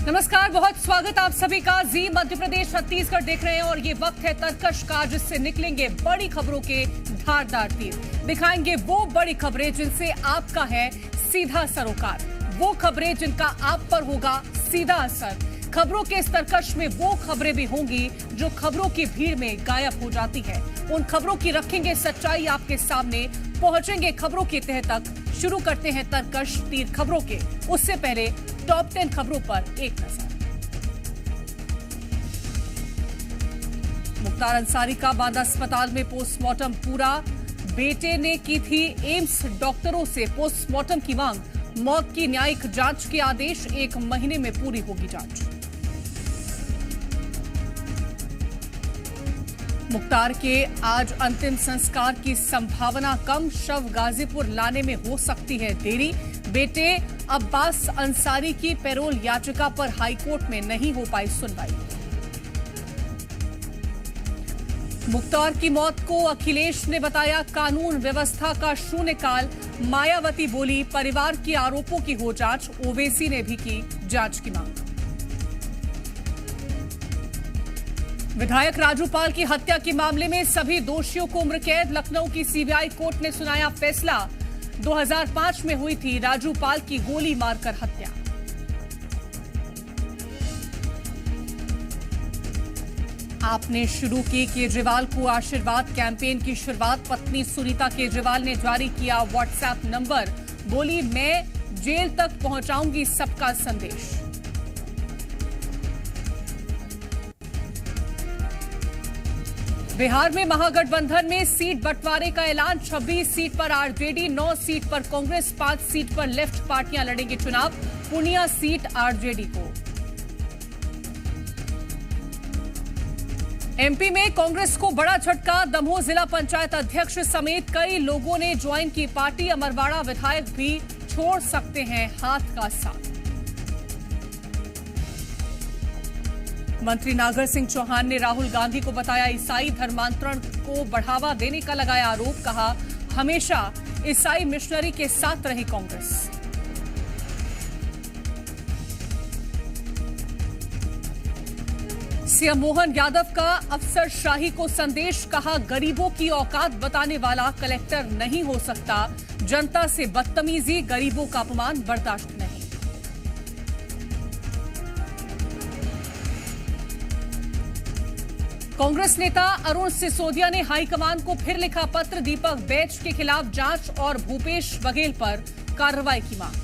नमस्कार, बहुत स्वागत आप सभी का। जी मध्य प्रदेश छत्तीसगढ़ देख रहे हैं और ये वक्त है तरकश का, जिससे निकलेंगे बड़ी खबरों के धारदार तीर। दिखाएंगे वो बड़ी खबरें जिनसे आपका है सीधा सरोकार, वो खबरें जिनका आप पर होगा सीधा असर। खबरों के इस तरकश में वो खबरें भी होंगी जो खबरों की भीड़ में गायब हो जाती है। उन खबरों की रखेंगे सच्चाई आपके सामने, पहुंचेंगे खबरों की तह तक। शुरू करते हैं तरकश तीर खबरों के। उससे पहले टॉप 10 खबरों पर एक नजर। मुख्तार अंसारी का बांदा अस्पताल में पोस्टमार्टम पूरा। बेटे ने की थी एम्स डॉक्टरों से पोस्टमार्टम की मांग। मौत की न्यायिक जांच के आदेश, 1 महीने में पूरी होगी जांच। मुख्तार के आज अंतिम संस्कार की संभावना कम, शव गाजीपुर लाने में हो सकती है देरी। बेटे अब्बास अंसारी की पैरोल याचिका पर हाईकोर्ट में नहीं हो पाई सुनवाई। मुख्तार की मौत को अखिलेश ने बताया कानून व्यवस्था का शून्यकाल। मायावती बोली परिवार के आरोपों की हो जांच। ओवैसी ने भी की जांच की मांग। विधायक राजू पाल की हत्या के मामले में सभी दोषियों को उम्र कैद। लखनऊ की सीबीआई कोर्ट ने सुनाया फैसला। 2005 में हुई थी राजू पाल की गोली मारकर हत्या। आपने शुरू की केजरीवाल को आशीर्वाद कैंपेन की शुरुआत। पत्नी सुनीता केजरीवाल ने जारी किया व्हाट्सएप नंबर। बोली मैं जेल तक पहुंचाऊंगी सबका संदेश। बिहार में महागठबंधन में सीट बंटवारे का ऐलान। 26 सीट पर आरजेडी, 9 सीट पर कांग्रेस, 5 सीट पर लेफ्ट पार्टियां लड़ेंगे चुनाव। पूर्णिया सीट आरजेडी को। एमपी में कांग्रेस को बड़ा झटका। दमोह जिला पंचायत अध्यक्ष समेत कई लोगों ने ज्वाइन की पार्टी। अमरवाड़ा विधायक भी छोड़ सकते हैं हाथ का साथ। मंत्री नागर सिंह चौहान ने राहुल गांधी को बताया ईसाई धर्मांतरण को बढ़ावा देने का लगाया आरोप। कहा हमेशा ईसाई मिशनरी के साथ रही कांग्रेस। सीएम मोहन यादव का अफसरशाही को संदेश। कहा गरीबों की औकात बताने वाला कलेक्टर नहीं हो सकता। जनता से बदतमीजी, गरीबों का अपमान बर्दाश्त नहीं। कांग्रेस नेता अरुण सिसोदिया ने हाईकमान को फिर लिखा पत्र। दीपक बैच के खिलाफ जांच और भूपेश बघेल पर कार्रवाई की मांग।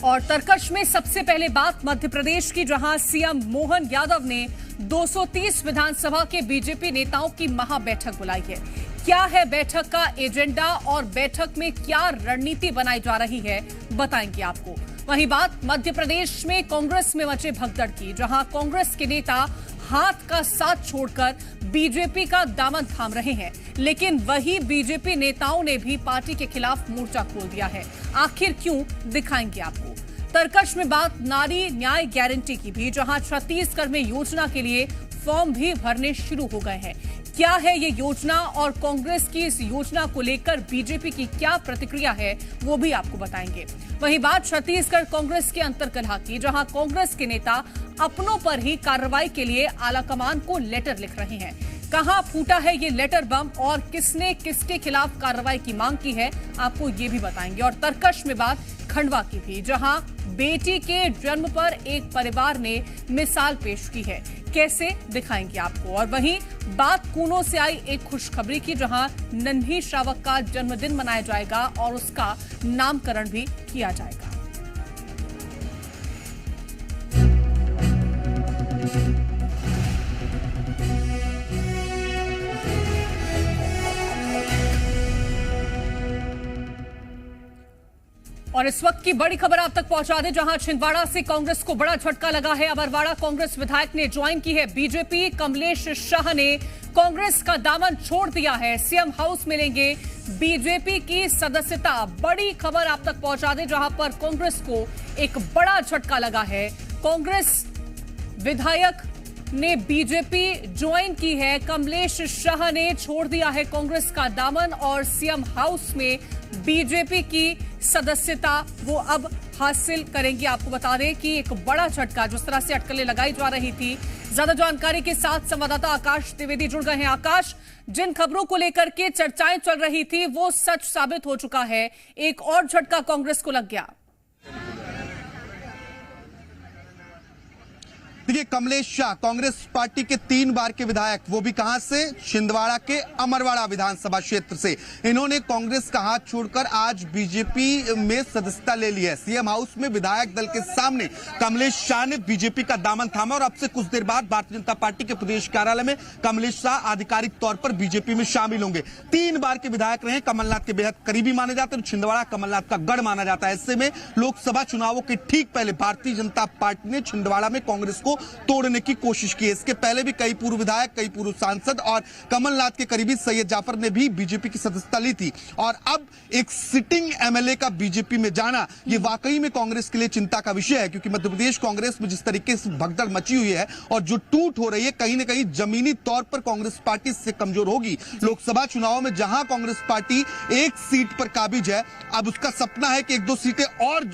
और तरकश में सबसे पहले बात मध्य प्रदेश की, जहां सीएम मोहन यादव ने 230 विधानसभा के बीजेपी नेताओं की महाबैठक बुलाई है। क्या है बैठक का एजेंडा और बैठक में क्या रणनीति बनाई जा रही है, बताएंगे आपको। वहीं बात मध्य प्रदेश में कांग्रेस में मचे भगदड़ की, जहां कांग्रेस के नेता हाथ का साथ छोड़कर बीजेपी का दामन थाम रहे हैं, लेकिन वही बीजेपी नेताओं ने भी पार्टी के खिलाफ मोर्चा खोल दिया है। आखिर क्यों, दिखाएंगे आपको। तरकश में बात नारी न्याय गारंटी की भी, जहां छत्तीसगढ़ में योजना के लिए फॉर्म भी भरने शुरू हो गए हैं। क्या है ये योजना और कांग्रेस की इस योजना को लेकर बीजेपी की क्या प्रतिक्रिया है, वो भी आपको बताएंगे। वहीं बात छत्तीसगढ़ कांग्रेस के अंतर्कलह की, जहां कांग्रेस के नेता अपनों पर ही कार्रवाई के लिए आलाकमान को लेटर लिख रहे हैं। कहां फूटा है ये लेटर बम और किसने किसके खिलाफ कार्रवाई की मांग की है, आपको ये भी बताएंगे। और तरकश में बात खंडवा की भी, जहां बेटी के जन्म पर एक परिवार ने मिसाल पेश की है। कैसे, दिखाएंगे आपको। और वहीं बात कूनो से आई एक खुशखबरी की, जहां नन्ही श्रावक का जन्मदिन मनाया जाएगा और उसका नामकरण भी किया जाएगा। और इस वक्त की बड़ी खबर आप तक पहुंचा दें, जहां छिंदवाड़ा से कांग्रेस को बड़ा झटका लगा है। अमरवाड़ा कांग्रेस विधायक ने ज्वाइन की है बीजेपी। कमलेश शाह ने कांग्रेस का दामन छोड़ दिया है। सीएम हाउस में लेंगे बीजेपी की सदस्यता। बड़ी खबर आप तक पहुंचा दें, जहां पर कांग्रेस को एक बड़ा झटका लगा है। कांग्रेस विधायक ने बीजेपी ज्वाइन की है। कमलेश शाह ने छोड़ दिया है कांग्रेस का दामन और सीएम हाउस में बीजेपी की सदस्यता वो अब हासिल करेंगी। आपको बता दें कि एक बड़ा झटका, जिस तरह से अटकलें लगाई जा रही थी। ज्यादा जानकारी के साथ संवाददाता आकाश द्विवेदी जुड़ गए हैं। आकाश, जिन खबरों को लेकर के चर्चाएं चल रही थी वो सच साबित हो चुका है, एक और झटका कांग्रेस को लग गया। देखिए, कमलेश शाह कांग्रेस पार्टी के 3 बार के विधायक, वो भी कहां से, छिंदवाड़ा के अमरवाड़ा विधानसभा क्षेत्र से। इन्होंने कांग्रेस का हाथ छोड़कर आज बीजेपी में सदस्यता ले ली है। सीएम हाउस में विधायक दल के सामने कमलेश शाह ने बीजेपी का दामन थामा और अब से कुछ देर बाद भारतीय जनता पार्टी के प्रदेश कार्यालय में कमलेश शाह आधिकारिक तौर पर बीजेपी में शामिल होंगे। 3 बार के विधायक रहे, कमलनाथ के बेहद करीबी माने जाते हैं। छिंदवाड़ा कमलनाथ का गढ़ माना जाता है। ऐसे में लोकसभा चुनावों के ठीक पहले भारतीय जनता पार्टी ने छिंदवाड़ा में कांग्रेस को तोड़ने की कोशिश की है। इसके पहले भी कई पूर्व विधायक, कई पूर्व सांसद और कमलनाथ के करीबी सैयद जाफर ने भी बीजेपी की सदस्यता ली थी। और अब एक सिटिंग एमएलए का बीजेपी में जाना, ये वाकई में कांग्रेस के लिए चिंता का विषय है, क्योंकि मध्य प्रदेश कांग्रेस में जिस तरीके से भगदड़ मची हुई है और जो टूट हो रही है, कहीं ना कहीं जमीनी तौर पर कांग्रेस पार्टी इससे कमजोर होगी। लोकसभा चुनाव में जहां कांग्रेस पार्टी एक सीट पर काबिज है, अब उसका सपना है कि 1-2 सीटें और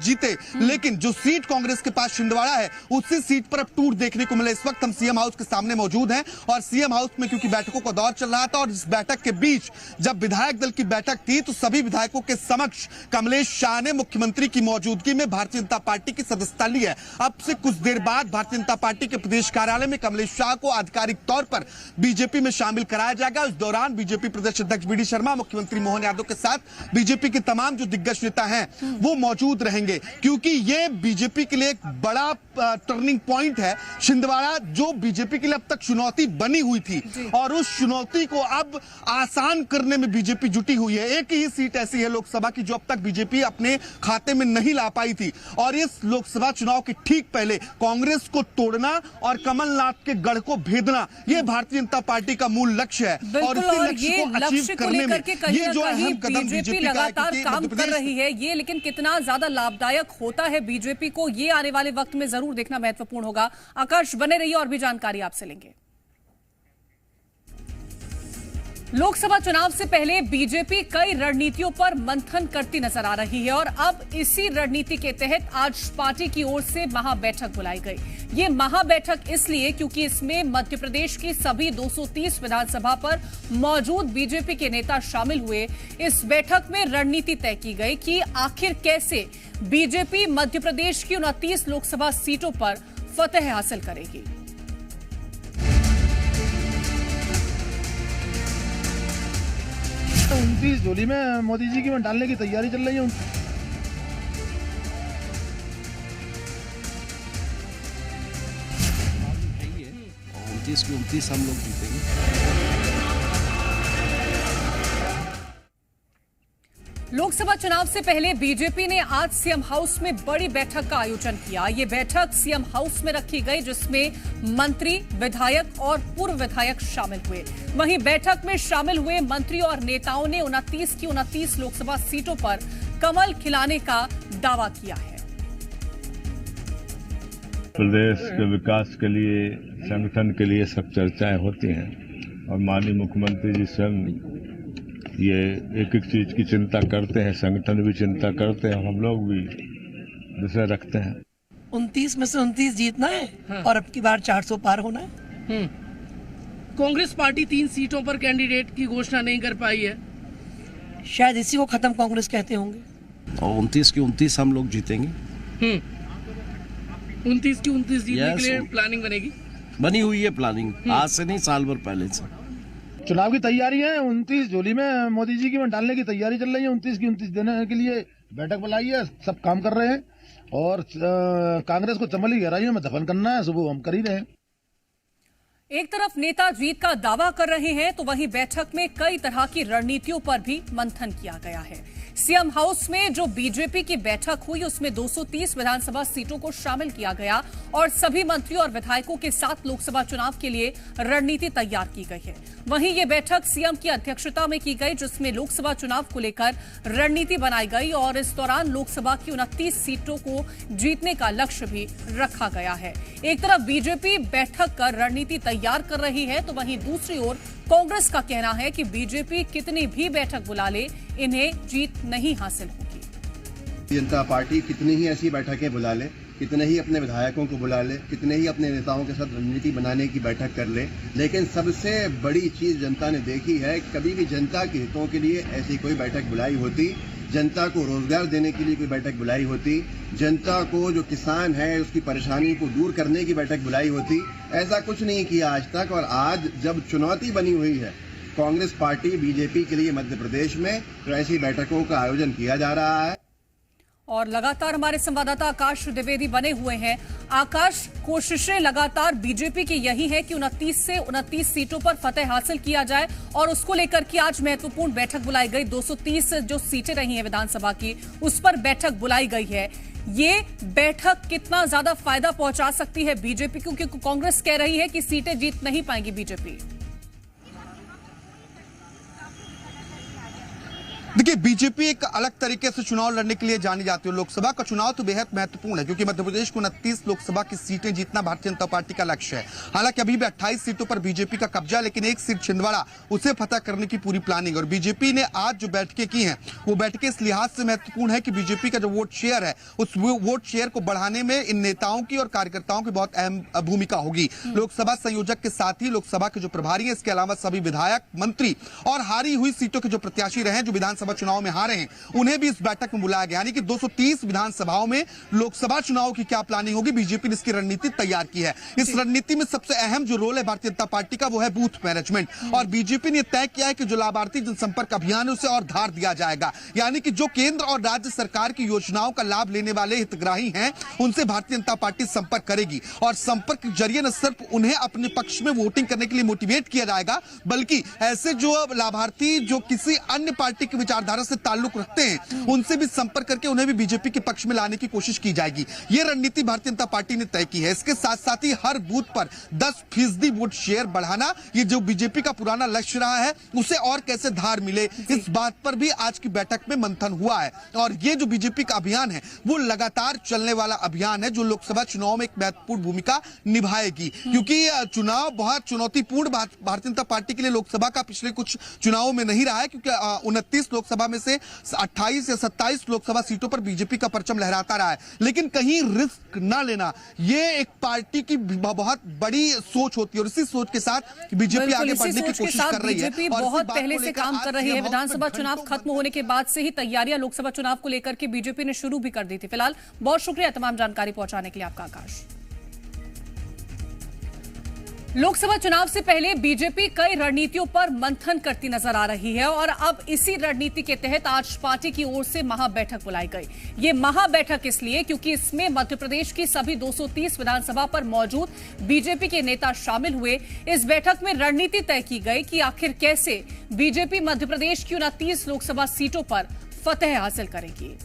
जीते, लेकिन जो सीट कांग्रेस के पास छिंदवाड़ा है, उसी सीट पर अब टूट देखने को मिला। इस वक्त हम सीएम हाउस के सामने मौजूद हैं और सीएम हाउस में क्योंकि बैठकों का दौर चल रहा था और इस बैठक के बीच जब विधायक दल की बैठक थी तो सभी विधायकों के समक्ष कमलेश शाह ने मुख्यमंत्री की मौजूदगी में भारतीय जनता पार्टी की सदस्यता ली है। अब से कुछ देर बाद भारतीय जनता पार्टी के प्रदेश कार्यालय में कमलेश शाह को आधिकारिक तौर पर बीजेपी में शामिल कराया जाएगा। इस दौरान बीजेपी प्रदेश अध्यक्ष बीडी शर्मा, मुख्यमंत्री मोहन यादव के साथ बीजेपी के तमाम जो दिग्गज नेता हैं वो मौजूद रहेंगे, क्योंकि ये बीजेपी के लिए एक बड़ा टर्निंग पॉइंट है। छिंदवाड़ा जो बीजेपी के लिए अब तक चुनौती बनी हुई थी और उस चुनौती को अब आसान करने में बीजेपी जुटी हुई है। एक ही सीट ऐसी है लोकसभा की जो अब तक बीजेपी अपने खाते में नहीं ला पाई थी और इस लोकसभा चुनाव के ठीक पहले कांग्रेस को तोड़ना और कमलनाथ के गढ़ को भेदना, यह भारतीय जनता पार्टी का मूल लक्ष्य है। और इसी लक्ष्य को अचीव करने में ये जो अहम कदम बीजेपी लगातार काम कर रही है, ये लेकिन कितना ज्यादा लाभदायक होता है बीजेपी को, ये आने वाले वक्त में जरूर देखना महत्वपूर्ण होगा। आकाश, बने रहिए, और भी जानकारी आपसे लेंगे। लोकसभा चुनाव से पहले बीजेपी कई रणनीतियों पर मंथन करती नजर आ रही है और अब इसी रणनीति के तहत आज पार्टी की ओर से महाबैठक बुलाई गई। ये महाबैठक इसलिए क्योंकि इसमें मध्य प्रदेश की सभी 230 विधानसभा पर मौजूद बीजेपी के नेता शामिल हुए। इस बैठक में रणनीति तय की गई कि आखिर कैसे बीजेपी मध्य प्रदेश की 29 लोकसभा सीटों पर फतह हासिल करेगी। 29 झोली में मोदी जी की में डालने की तैयारी चल रही है। 29 की 29 हम लोग जीतेंगे। लोकसभा चुनाव से पहले बीजेपी ने आज सीएम हाउस में बड़ी बैठक का आयोजन किया। ये बैठक सीएम हाउस में रखी गई, जिसमें मंत्री, विधायक और पूर्व विधायक शामिल हुए। वहीं बैठक में शामिल हुए मंत्री और नेताओं ने 29 की 29 लोकसभा सीटों पर कमल खिलाने का दावा किया है। प्रदेश के विकास के लिए, संगठन के लिए सब चर्चाएं होती हैं और माननीय मुख्यमंत्री जी स्वयं ये एक एक चीज की चिंता करते हैं, संगठन भी चिंता करते हैं, हम लोग भी विषय रखते हैं। 29 में से 29 जीतना है और अब की बार 400 पार होना है। कांग्रेस पार्टी 3 सीटों पर कैंडिडेट की घोषणा नहीं कर पाई है, शायद इसी को खत्म कांग्रेस कहते होंगे। और 29 की 29 हम लोग जीतेंगे। 29 की 29 जीतने के लिए प्लानिंग बनेगी, बनी हुई है प्लानिंग, आज से नहीं, साल भर पहले से। चुनाव की तैयारी है, 29 झोली में मोदी जी की में डालने की तैयारी चल रही है। 29 की 29 देने के लिए बैठक बुलाई है, सब काम कर रहे हैं और कांग्रेस को चमली गहराइयों में दफन करना है, सुबह हम कर ही रहे हैं। एक तरफ नेता जीत का दावा कर रहे हैं तो वहीं बैठक में कई तरह की रणनीतियों पर भी मंथन किया गया है। सीएम हाउस में जो बीजेपी की बैठक हुई उसमें 230 विधानसभा सीटों को शामिल किया गया और सभी मंत्रियों और विधायकों के साथ लोकसभा चुनाव के लिए रणनीति तैयार की गई है। वहीं ये बैठक सीएम की अध्यक्षता में की गई, जिसमें लोकसभा चुनाव को लेकर रणनीति बनाई गई और इस दौरान लोकसभा की 29 सीटों को जीतने का लक्ष्य भी रखा गया है। एक तरफ बीजेपी बैठक कर रणनीति तैयार कर रही है, तो वहीं दूसरी ओर कांग्रेस का कहना है कि बीजेपी कितनी भी बैठक बुला ले, इन्हें जीत नहीं हासिल होगी। जनता पार्टी कितनी ही ऐसी बैठकें बुला ले, कितने ही अपने विधायकों को बुला ले, कितने ही अपने नेताओं के साथ रणनीति बनाने की बैठक कर ले, लेकिन सबसे बड़ी चीज जनता ने देखी है, कभी भी जनता के हितों के लिए ऐसी कोई बैठक बुलाई होती, जनता को रोजगार देने के लिए कोई बैठक बुलाई होती, जनता को जो किसान है उसकी परेशानी को दूर करने की बैठक बुलाई होती, ऐसा कुछ नहीं किया आज तक। और आज जब चुनौती बनी हुई है कांग्रेस पार्टी बीजेपी के लिए मध्य प्रदेश में, तो ऐसी बैठकों का आयोजन किया जा रहा है। और लगातार हमारे संवाददाता आकाश द्विवेदी बने हुए हैं। आकाश, कोशिशें लगातार बीजेपी की यही है कि 29 से 29 सीटों पर फतेह हासिल किया जाए और उसको लेकर के आज महत्वपूर्ण बैठक बुलाई गई। 230 जो सीटें रही हैं विधानसभा की, उस पर बैठक बुलाई गई है। ये बैठक कितना ज्यादा फायदा पहुंचा सकती है बीजेपी को, क्योंकि कांग्रेस कह रही है कि सीटें जीत नहीं पाएगी बीजेपी। देखिए, बीजेपी एक अलग तरीके से चुनाव लड़ने के लिए जानी जाती है। लोकसभा का चुनाव तो बेहद महत्वपूर्ण है, क्योंकि मध्य प्रदेश को 29 लोकसभा की सीटें जीतना भारतीय जनता पार्टी का लक्ष्य है। हालांकि अभी भी 28 सीटों पर बीजेपी का कब्जा, लेकिन एक सीट छिंदवाड़ा, उसे फतह करने की पूरी प्लानिंग। और बीजेपी ने आज जो बैठकें की हैं, वो बैठकें इस लिहाज से महत्वपूर्ण है कि बीजेपी का जो वोट शेयर है, उस वोट शेयर को बढ़ाने में इन नेताओं की और कार्यकर्ताओं की बहुत अहम भूमिका होगी। लोकसभा संयोजक के साथ ही लोकसभा के जो प्रभारी है, इसके अलावा सभी विधायक, मंत्री और हारी हुई सीटों के जो प्रत्याशी रहे, जो विधानसभा चुनाव में हारे हैं, उन्हें भी इस बैठक में बुलाया गया। यानी कि 230 विधानसभाओं में लोकसभा चुनाव की क्या प्लानिंग होगी, बीजेपी ने इसकी रणनीति तैयार की है। इस रणनीति में सबसे अहम जो रोल है भारतीय जनता पार्टी का, वो है बूथ मैनेजमेंट। और बीजेपी ने तय किया है कि जो लाभार्थी जनसंपर्क अभियान है, उसे और धार दिया जाएगा। यानी कि जो केंद्र और राज्य सरकार की योजनाओं का लाभ लेने वाले हितग्राही हैं, उनसे भारतीय जनता पार्टी संपर्क करेगी और संपर्क के जरिए न सिर्फ उन्हें अपने पक्ष में वोटिंग करने के लिए मोटिवेट किया जाएगा, बल्कि ऐसे जो लाभार्थी जो किसी अन्य पार्टी की विचारधारा से ताल्लुक रखते हैं, उनसे भी संपर्क करके उन्हें भी बीजेपी के पक्ष में लाने की कोशिश की जाएगी। यह रणनीति भारतीय जनता पार्टी ने तय की है। इसके साथ साथ ही हर बूथ पर 10% वोट शेयर बढ़ाना, ये जो बीजेपी का पुराना लक्ष्य रहा है, उसे और कैसे धार मिले, इस बात पर भी आज की बैठक में मंथन हुआ है। और ये जो बीजेपी का अभियान है, वो लगातार चलने वाला अभियान है, जो लोकसभा चुनाव में एक महत्वपूर्ण भूमिका निभाएगी। क्योंकि चुनाव बहुत चुनौतीपूर्ण भारतीय जनता पार्टी के लिए लोकसभा का पिछले कुछ चुनावों में नहीं रहा है, क्योंकि 29 लोकसभा में से 28 या 27 लोकसभा सीटों पर बीजेपी का परचम लहराता रहा है। लेकिन कहीं रिस्क ना लेना, ये एक पार्टी की बहुत बड़ी सोच होती है और इसी सोच के साथ बीजेपी आगे बढ़ने की कोशिश कर रही है। बीजेपी बहुत पहले से काम कर रही है। विधानसभा चुनाव खत्म होने के बाद से ही तैयारियां लोकसभा चुनाव को लेकर के बीजेपी ने शुरू भी कर दी थी। फिलहाल बहुत शुक्रिया तमाम जानकारी पहुंचाने के लिए आपका, आकाश। लोकसभा चुनाव से पहले बीजेपी कई रणनीतियों पर मंथन करती नजर आ रही है और अब इसी रणनीति के तहत आज पार्टी की ओर से महाबैठक बुलाई गई। ये महाबैठक इसलिए क्योंकि इसमें मध्य प्रदेश की सभी 230 विधानसभा पर मौजूद बीजेपी के नेता शामिल हुए। इस बैठक में रणनीति तय की गई कि आखिर कैसे बीजेपी मध्य प्रदेश की 29 लोकसभा सीटों पर फतेह हासिल करेगी।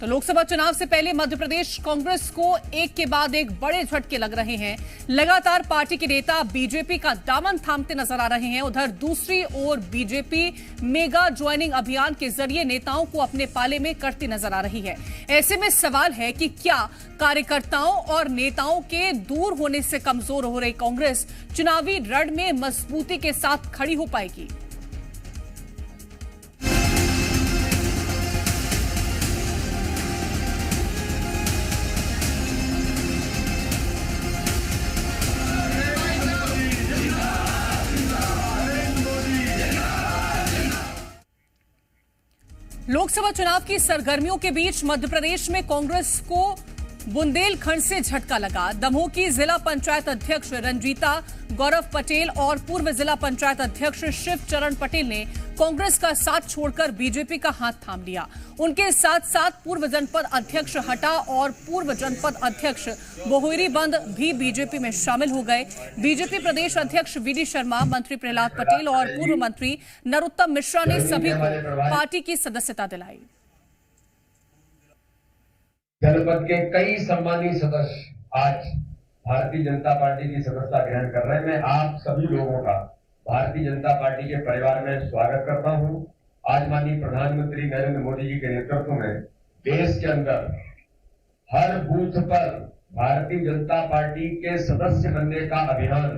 तो लोकसभा चुनाव से पहले मध्य प्रदेश कांग्रेस को एक के बाद एक बड़े झटके लग रहे हैं। लगातार पार्टी के नेता बीजेपी का दामन थामते नजर आ रहे हैं। उधर दूसरी ओर बीजेपी मेगा ज्वाइनिंग अभियान के जरिए नेताओं को अपने पाले में करती नजर आ रही है। ऐसे में सवाल है कि क्या कार्यकर्ताओं और नेताओं के दूर होने से कमजोर हो रही कांग्रेस चुनावी रण में मजबूती के साथ खड़ी हो पाएगी? लोकसभा चुनाव की सरगर्मियों के बीच मध्य प्रदेश में कांग्रेस को बुंदेलखंड से झटका लगा। दमोह की जिला पंचायत अध्यक्ष रंजीता गौरव पटेल और पूर्व जिला पंचायत अध्यक्ष शिव चरण पटेल ने कांग्रेस का साथ छोड़कर बीजेपी का हाथ थाम लिया। उनके साथ साथ पूर्व जनपद अध्यक्ष हटा और पूर्व जनपद अध्यक्ष बोहरीबंद भी बीजेपी में शामिल हो गए। बीजेपी प्रदेश अध्यक्ष वीडी शर्मा, मंत्री प्रहलाद पटेल और पूर्व मंत्री नरोत्तम मिश्रा ने सभी को पार्टी की सदस्यता दिलाई। जनपद के कई सम्मानित सदस्य आज भारतीय जनता पार्टी की सदस्यता ग्रहण कर रहे हैं। मैं आप सभी लोगों का भारतीय जनता पार्टी के परिवार में स्वागत करता हूं। आज माननीय प्रधानमंत्री नरेंद्र मोदी जी के नेतृत्व में देश के अंदर हर बूथ पर भारतीय जनता पार्टी के सदस्य बनने का अभियान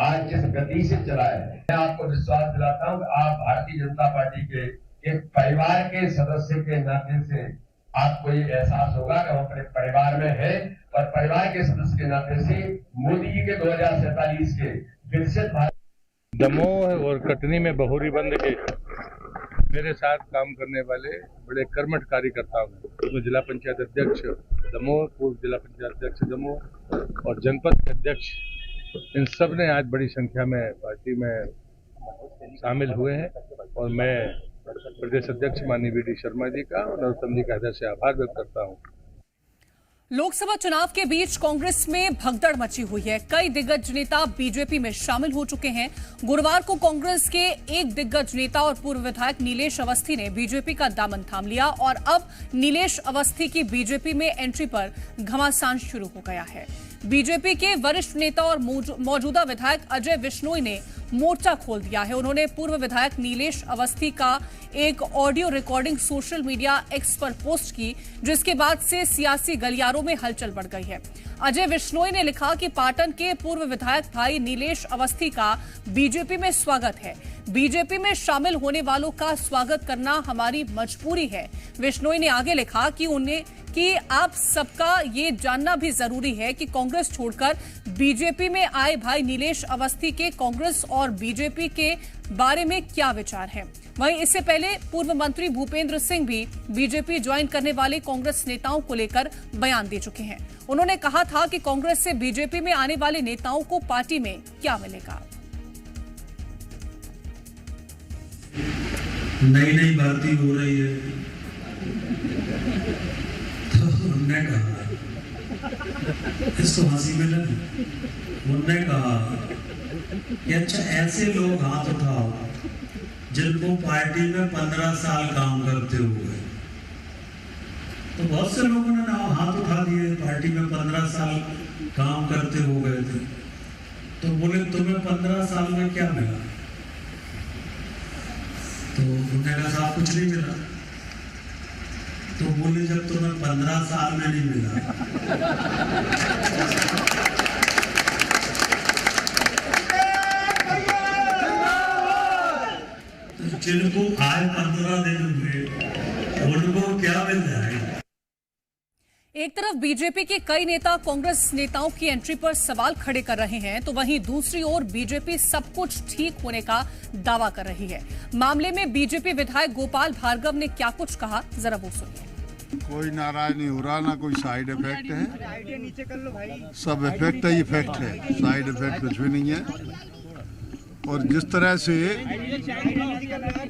आज जिस गति से चला है, मैं आपको विश्वास दिलाता हूं कि आप भारतीय जनता पार्टी के एक परिवार के सदस्य के नाते से आपको ये एहसास होगा कि हम अपने परिवार में हैं और परिवार के सदस्य के नाते से मोदी जी के 2047 के विकसित भारत। दमोह और कटनी में बोहरीबंद के मेरे साथ काम करने वाले बड़े कर्मठ कार्यकर्ता हूँ। मैं जिला पंचायत अध्यक्ष दमोह, पूर्व जिला पंचायत अध्यक्ष दमोह और जनपद के अध्यक्ष, इन सब ने आज बड़ी संख्या में पार्टी में शामिल हुए हैं और मैं प्रदेश अध्यक्ष माननीय वीडी शर्मा जी का और नरोत्तम जी का हृदय से आभार व्यक्त करता हूँ। लोकसभा चुनाव के बीच कांग्रेस में भगदड़ मची हुई है। कई दिग्गज नेता बीजेपी में शामिल हो चुके हैं। गुरुवार को कांग्रेस के एक दिग्गज नेता और पूर्व विधायक नीलेश अवस्थी ने बीजेपी का दामन थाम लिया और अब नीलेश अवस्थी की बीजेपी में एंट्री पर घमासान शुरू हो गया है। बीजेपी के वरिष्ठ नेता और मौजूदा विधायक अजय विश्नोई ने मोर्चा खोल दिया है। उन्होंने पूर्व विधायक नीलेश अवस्थी का एक audio recording social media x पर पोस्ट की, जिसके बाद से सियासी गलियारों में हलचल बढ़ गई है। अजय विश्नोई ने लिखा कि पाटन के पूर्व विधायक भाई नीलेश अवस्थी का बीजेपी में स्वागत है। बीजेपी में शामिल होने वालों का स्वागत करना हमारी मजबूरी है। विश्नोई ने आगे लिखा कि आप सबका ये जानना भी जरूरी है कि कांग्रेस छोड़कर बीजेपी में आए भाई नीलेश अवस्थी के कांग्रेस और बीजेपी के बारे में क्या विचार है। वहीं इससे पहले पूर्व मंत्री भूपेंद्र सिंह भी बीजेपी ज्वाइन करने वाले कांग्रेस नेताओं को लेकर बयान दे चुके हैं। उन्होंने कहा था कि कांग्रेस से बीजेपी में आने वाले नेताओं को पार्टी में क्या मिलेगा। नई नई भर्ती हो रही है तो उन्होंने कहा, इसको हंसी में लगी, उन्होंने कहा कि अच्छा ऐसे लोग हाथ उठाओ जिनको पार्टी में 15 साल काम करते हुए। तो बहुत से लोगों ने हाथ उठा दिए, पार्टी में 15 साल काम करते हो गए थे। तो बोले तुम्हें 15 साल में क्या मिला? तो उन्होंने कहा साहब कुछ नहीं मिला। तो बोले जब तुम्हें 15 साल में नहीं मिला तो जिनको आए 15 दिन हुए उनको क्या मिल जाएगा? एक तरफ बीजेपी के कई नेता कांग्रेस नेताओं की एंट्री पर सवाल खड़े कर रहे हैं, तो वहीं दूसरी ओर बीजेपी सब कुछ ठीक होने का दावा कर रही है। मामले में बीजेपी विधायक गोपाल भार्गव ने क्या कुछ कहा, जरा वो सुनिए। कोई नाराज नहीं हो रहा, ना कोई साइड इफेक्ट है, सब इफेक्ट ही इफेक्ट है, साइड इफेक्ट कुछ भी नहीं है। और जिस तरह से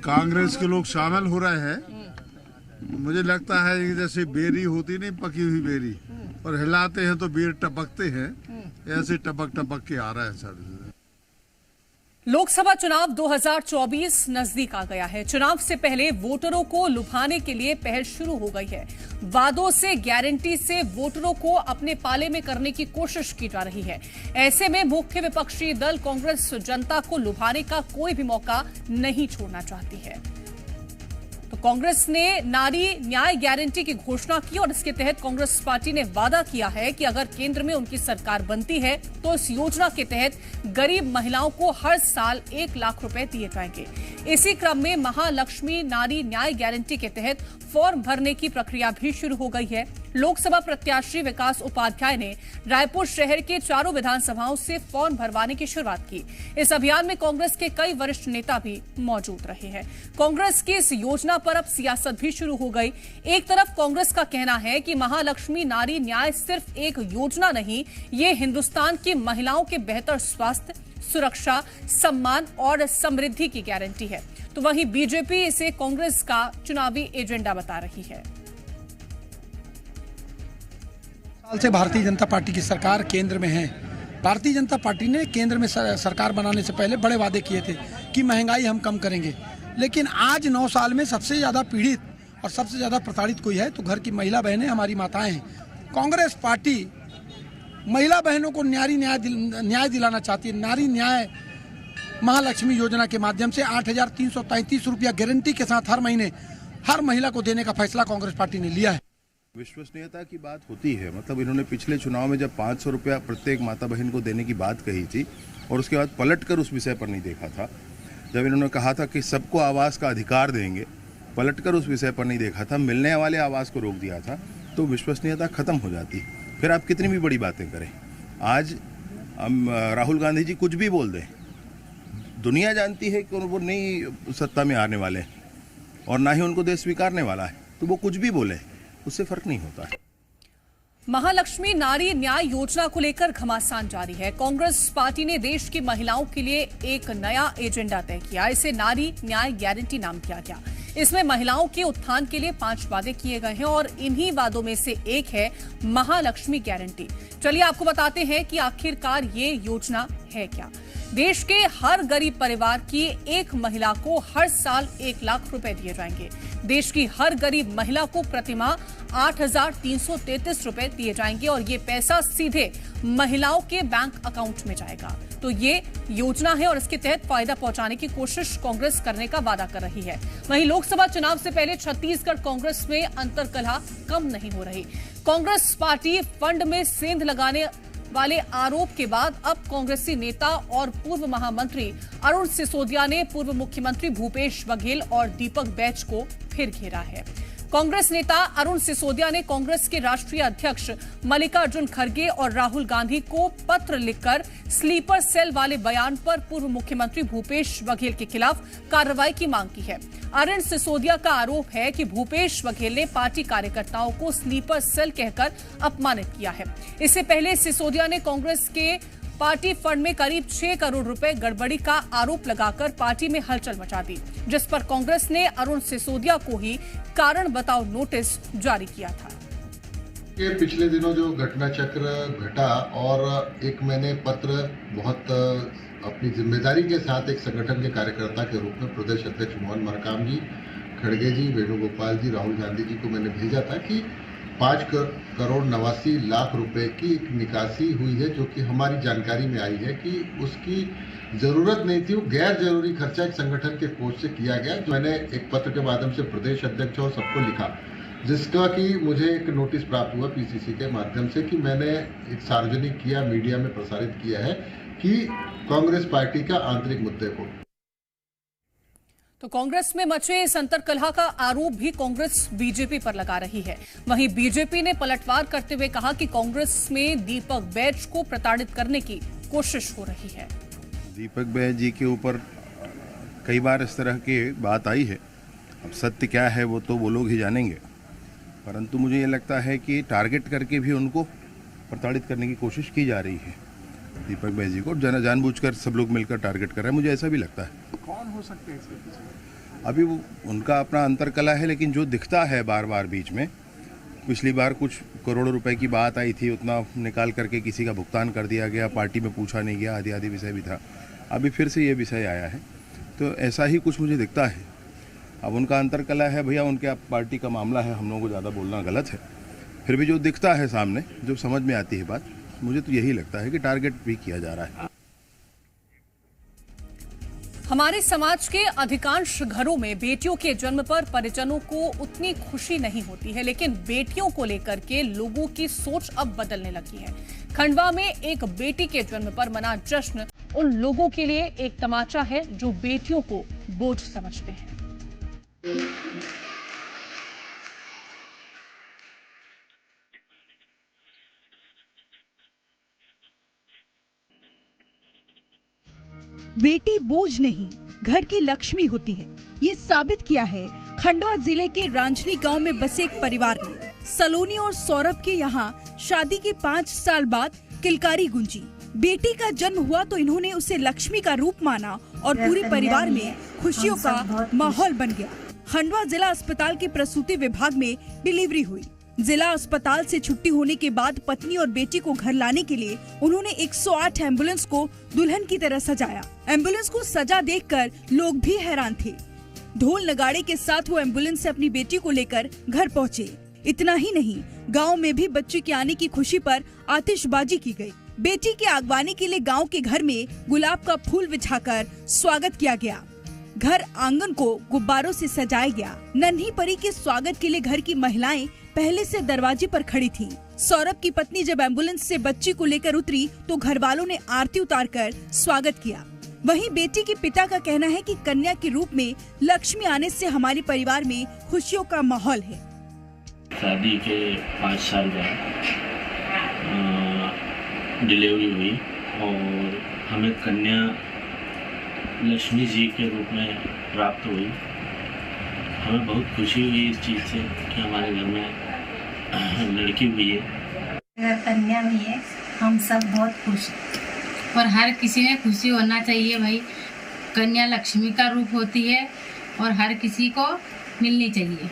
कांग्रेस के लोग शामिल हो रहे हैं, मुझे लगता है कि जैसे बेरी होती नहीं, पकी हुई बेरी, और हिलाते हैं तो बेर टपकते हैं, ऐसे टपक टपक के आ रहा है सर। लोकसभा चुनाव 2024 नजदीक आ गया है। चुनाव से पहले वोटरों को लुभाने के लिए पहल शुरू हो गई है। वादों से, गारंटी से वोटरों को अपने पाले में करने की कोशिश की जा रही है। ऐसे में मुख्य विपक्षी दल कांग्रेस जनता को लुभाने का कोई भी मौका नहीं छोड़ना चाहती है। तो कांग्रेस ने नारी न्याय गारंटी की घोषणा की और इसके तहत कांग्रेस पार्टी ने वादा किया है कि अगर केंद्र में उनकी सरकार बनती है तो इस योजना के तहत गरीब महिलाओं को हर साल 1 लाख रुपए दिए जाएंगे। इसी क्रम में महालक्ष्मी नारी न्याय गारंटी के तहत फॉर्म भरने की प्रक्रिया भी शुरू हो गई है। लोकसभा प्रत्याशी विकास उपाध्याय ने रायपुर शहर के चारों विधानसभाओं से फॉर्म भरवाने की शुरुआत की। इस अभियान में कांग्रेस के कई वरिष्ठ नेता भी मौजूद रहे हैं। कांग्रेस की इस योजना पर अब सियासत भी शुरू हो गई। एक तरफ कांग्रेस का कहना है कि महालक्ष्मी नारी न्याय सिर्फ एक योजना नहीं, ये हिंदुस्तान की महिलाओं के बेहतर स्वास्थ्य, सुरक्षा, सम्मान और समृद्धि की गारंटी है, तो वहीं बीजेपी इसे कांग्रेस का चुनावी एजेंडा बता रही है। साल से भारतीय जनता पार्टी की सरकार केंद्र में है। भारतीय जनता पार्टी ने केंद्र में सरकार बनाने से पहले बड़े वादे किए थे कि महंगाई हम कम करेंगे, लेकिन आज 9 साल में सबसे ज्यादा पीड़ित और सबसे ज्यादा प्रताड़ित कोई है तो घर की महिला बहनें, हमारी माताएं हैं। कांग्रेस पार्टी महिला बहनों को न्याय दिलाना चाहती है। नारी न्याय महालक्ष्मी योजना के माध्यम से 8,333 रुपया गारंटी के साथ हर महीने हर महिला को देने का फैसला कांग्रेस पार्टी ने लिया है। विश्वसनीयता की बात होती है, मतलब इन्होंने पिछले चुनाव में जब 500 रुपया प्रत्येक माता बहन को देने की बात कही थी और उसके बाद पलटकर उस विषय पर नहीं देखा था। जब इन्होंने कहा था कि सबको आवास का अधिकार देंगे, पलटकर उस विषय पर नहीं देखा था, मिलने वाले आवास को रोक दिया था, तो विश्वसनीयता खत्म हो जाती। फिर आप कितनी भी बड़ी बातें करें, आज राहुल गांधी जी कुछ भी बोल दें, दुनिया जानती है कि वो नहीं सत्ता में आने वाले और ना ही उनको देश स्वीकारने वाला है, तो वो कुछ भी बोले उससे फर्क नहीं होता है। महालक्ष्मी नारी न्याय योजना को लेकर घमासान जारी है। कांग्रेस पार्टी ने देश की महिलाओं के लिए एक नया एजेंडा तय किया। इसे नारी न्याय गारंटी नाम दिया गया। इसमें महिलाओं के उत्थान के लिए 5 वादे किए गए हैं और इन्हीं वादों में से एक है महालक्ष्मी गारंटी। चलिए आपको बताते हैं कि आखिरकार ये योजना है क्या। देश के हर गरीब परिवार की एक महिला को हर साल 1 लाख रुपए दिए जाएंगे। देश की हर गरीब महिला को प्रतिमाह 8,333 रुपए दिए जाएंगे और ये पैसा सीधे महिलाओं के बैंक अकाउंट में जाएगा। तो ये योजना है और इसके तहत फायदा पहुंचाने की कोशिश कांग्रेस करने का वादा कर रही है। वहीं लोकसभा चुनाव से पहले छत्तीसगढ़ कांग्रेस में अंतर्कलह कम नहीं हो रही। कांग्रेस पार्टी फंड में सेंध लगाने वाले आरोप के बाद अब कांग्रेसी नेता और पूर्व महामंत्री अरुण सिसोदिया ने पूर्व मुख्यमंत्री भूपेश बघेल और दीपक बैज को फिर घेरा है। कांग्रेस नेता अरुण सिसोदिया ने कांग्रेस के राष्ट्रीय अध्यक्ष मल्लिकार्जुन खड़गे और राहुल गांधी को पत्र लिखकर स्लीपर सेल वाले बयान पर पूर्व मुख्यमंत्री भूपेश बघेल के खिलाफ कार्रवाई की मांग की है। अरुण सिसोदिया का आरोप है कि भूपेश बघेल ने पार्टी कार्यकर्ताओं को स्लीपर सेल कहकर अपमानित किया है। इससे पहले सिसोदिया ने कांग्रेस के पार्टी फंड में करीब 6 करोड़ रुपए गड़बड़ी का आरोप लगाकर पार्टी में हलचल मचा दी, जिस पर कांग्रेस ने अरुण सिसोदिया को ही कारण बताओ नोटिस जारी किया था। ये पिछले दिनों जो घटना चक्र घटा और एक मैंने पत्र बहुत अपनी जिम्मेदारी के साथ एक संगठन के कार्यकर्ता के रूप में प्रदेश अध्यक्ष मोहन मरकाम जी, खड़गे जी, वेणुगोपाल जी, राहुल गांधी जी को मैंने भेजा था कि 5 करोड़ 89 लाख रुपए की एक निकासी हुई है, जो कि हमारी जानकारी में आई है कि उसकी जरूरत नहीं थी, वो गैर जरूरी खर्चा एक संगठन के कोष से किया गया। जो मैंने एक पत्र के माध्यम से प्रदेश अध्यक्ष और सबको लिखा, जिसका कि मुझे एक नोटिस प्राप्त हुआ पीसीसी के माध्यम से कि मैंने एक सार्वजनिक किया, मीडिया में प्रसारित किया है कि कांग्रेस पार्टी का आंतरिक मुद्दे को। तो कांग्रेस में मचे इस अंतर्कलह का आरोप भी कांग्रेस बीजेपी पर लगा रही है। वहीं बीजेपी ने पलटवार करते हुए कहा कि कांग्रेस में दीपक बैज को प्रताड़ित करने की कोशिश हो रही है। दीपक बैज जी के ऊपर कई बार इस तरह की बात आई है। अब सत्य क्या है वो तो वो लोग ही जानेंगे, परंतु मुझे ये लगता है कि टारगेट करके भी उनको प्रताड़ित करने की कोशिश की जा रही है। दीपक बैज जी को जानबूझकर सब लोग मिलकर टारगेट कर रहे हैं, मुझे ऐसा भी लगता है। कौन हो सकते हैं इसके? अभी वो उनका अपना अंतरकला है, लेकिन जो दिखता है बार बार बीच में, पिछली बार कुछ करोड़ों रुपए की बात आई थी, उतना निकाल करके किसी का भुगतान कर दिया गया, पार्टी में पूछा नहीं गया, आदि आदि विषय भी था। अभी फिर से ये विषय आया है, तो ऐसा ही कुछ मुझे दिखता है। अब उनका अंतरकला है भैया, उनके पार्टी का मामला है, हम लोगों को ज़्यादा बोलना गलत है। फिर भी जो दिखता है सामने, जो समझ में आती है बात, मुझे तो यही लगता है कि टारगेट भी किया जा रहा है। हमारे समाज के अधिकांश घरों में बेटियों के जन्म पर परिजनों को उतनी खुशी नहीं होती है, लेकिन बेटियों को लेकर के लोगों की सोच अब बदलने लगी है। खंडवा में एक बेटी के जन्म पर मना जश्न उन लोगों के लिए एक तमाचा है जो बेटियों को बोझ समझते हैं। बेटी बोझ नहीं, घर की लक्ष्मी होती है। ये साबित किया है खंडवा जिले के रांझनी गांव में बसे एक परिवार ने। सलोनी और सौरभ के यहाँ शादी के 5 साल बाद किलकारी गूंजी। बेटी का जन्म हुआ तो इन्होंने उसे लक्ष्मी का रूप माना और पूरे परिवार में खुशियों का माहौल बन गया। खंडवा जिला अस्पताल के प्रसूति विभाग में डिलीवरी हुई। जिला अस्पताल से छुट्टी होने के बाद पत्नी और बेटी को घर लाने के लिए उन्होंने 108 एम्बुलेंस को दुल्हन की तरह सजाया। एम्बुलेंस को सजा देखकर लोग भी हैरान थे। ढोल नगाड़े के साथ वो एम्बुलेंस से अपनी बेटी को लेकर घर पहुँचे। इतना ही नहीं, गाँव में भी बच्चे के आने की खुशी पर आतिशबाजी की गयी। बेटी के आगवानी के लिए गांव के घर में गुलाब का फूल बिछाकर स्वागत किया गया। घर आंगन को गुब्बारों से सजाया गया। नन्ही परी के स्वागत के लिए घर की महिलाएं पहले से दरवाजे पर खड़ी थीं। सौरभ की पत्नी जब एम्बुलेंस से बच्ची को लेकर उतरी तो घर वालों ने आरती उतारकर स्वागत किया। वहीं बेटी के पिता का कहना है कि कन्या के रूप में लक्ष्मी आने से हमारे परिवार में खुशियों का माहौल है। शादी के 5 साल बाद डिलीवरी हुई और हमें कन्या लक्ष्मी जी के रूप में प्राप्त हुई। हमें बहुत खुशी हुई इस चीज़ से कि हमारे घर में लड़की हुई है। अगर कन्या भी है, हम सब बहुत खुश हैं और हर किसी ने खुशी होना चाहिए भाई। कन्या लक्ष्मी का रूप होती है और हर किसी को मिलनी चाहिए।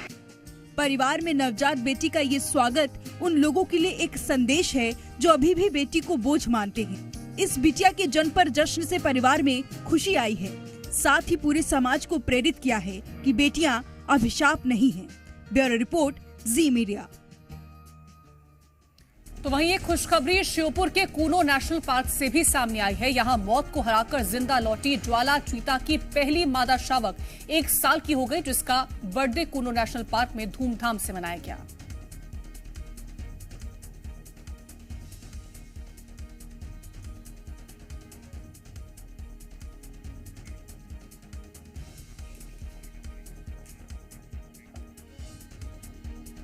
परिवार में नवजात बेटी का ये स्वागत उन लोगों के लिए एक संदेश है जो अभी भी बेटी को बोझ मानते हैं। इस बिटिया के जन्म पर जश्न से परिवार में खुशी आई है, साथ ही पूरे समाज को प्रेरित किया है कि बेटियां अभिशाप नहीं हैं। ब्यूरो रिपोर्ट, जी मीडिया। तो वहीं एक खुशखबरी श्योपुर के कूनो नेशनल पार्क से भी सामने आई है। यहां मौत को हराकर जिंदा लौटी ज्वाला चीता की पहली मादा शावक 1 साल की हो गई, जिसका बर्थडे कूनो नेशनल पार्क में धूमधाम से मनाया गया।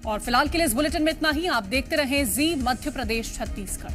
और फिलहाल के लिए इस बुलेटिन में इतना ही। आप देखते रहें जी मध्य प्रदेश छत्तीसगढ़।